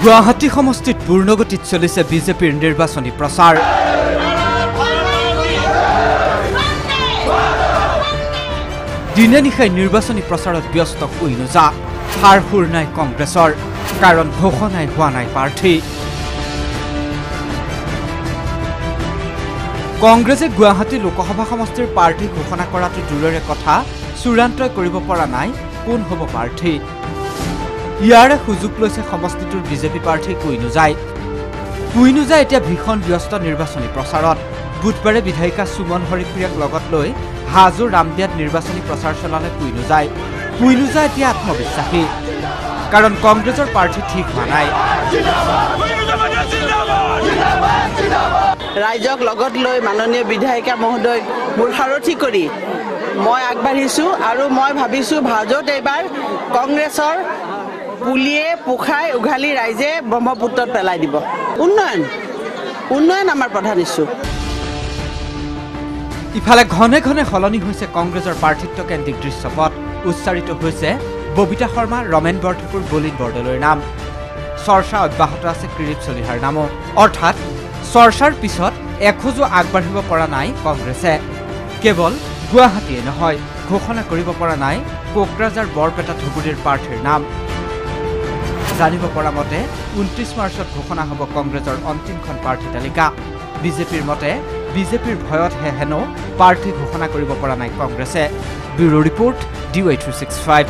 গুৱাহাটী সমষ্টিত পূৰ্ণগতিত চলিছে বিজেপিৰ নিৰ্বাচনী প্ৰচাৰ। দিনে নিশাই নিৰ্বাচনী প্ৰচাৰত ব্যস্ত কুইনোজা। সাৰ সুৰ নাই কংগ্ৰেছৰ, কাৰণ ঘোষণাই হোৱা নাই প্ৰাৰ্থী। কংগ্ৰেছে গুৱাহাটী লোকসভা সমষ্টিৰ প্ৰাৰ্থী ঘোষণা কৰাটো দূৰৰে কথা, চূড়ান্তই কৰিব পৰা নাই কোন হ'ব প্ৰাৰ্থী। ইয়াৰে সুযোগ লৈছে সমষ্টিটোৰ বিজেপি প্ৰাৰ্থী কুইনোজাই। কুইনোজা এতিয়া ভীষণ ব্যস্ত নিৰ্বাচনী প্ৰচাৰত। বুধবাৰে বিধায়িকা সুমন হৰিপ্ৰিয়াক লগত লৈ হাজোৰ ৰামদিয়াত নিৰ্বাচনী প্ৰচাৰ চলালে কুইনোজাই। কুইনোজা এতিয়া আত্মবিশ্বাসী, কাৰণ কংগ্ৰেছৰ প্ৰাৰ্থী ঠিক হোৱা নাই। ৰাইজক লগত লৈ মাননীয় বিধায়িকা মহোদয় মোৰ সাৰথি কৰি মই আগবাঢ়িছোঁ আৰু মই ভাবিছোঁ ভাজত এইবাৰ কংগ্ৰেছৰ পুলিয়ে পোখাই উঘালি ৰাইজে ব্ৰহ্মপুত্ৰত পেলাই দিব। উন্নয়ন আমাৰ প্ৰধান ইছ্যু। ইফালে ঘনে ঘনে সলনি হৈছে কংগ্ৰেছৰ প্ৰাৰ্থিত্বকেন্দ্ৰিক দৃশ্যপট। উচ্চাৰিত হৈছে ববিতা শৰ্মা, ৰমেন বৰঠাকুৰ, বলিন বৰদলৈৰ নাম। চৰ্চা অব্যাহত আছে কিৰীট চলিহাৰ নামো। অৰ্থাৎ চৰ্চাৰ পিছত এখোজো আগবাঢ়িব পৰা নাই কংগ্ৰেছে। কেৱল গুৱাহাটীয়ে নহয়, ঘোষণা কৰিব পৰা নাই কোকৰাঝাৰ বৰপেটা ধুবুৰীৰ প্ৰাৰ্থীৰ নাম। জানিব পৰা মতে 29 মাৰ্চত ঘোষণা হ'ব কংগ্ৰেছৰ অন্তিমখন প্ৰাৰ্থী তালিকা। বিজেপিৰ মতে বিজেপিৰ ভয়তহে হেনো প্ৰাৰ্থী ঘোষণা কৰিব পৰা নাই কংগ্ৰেছে। Bureau report, DY365।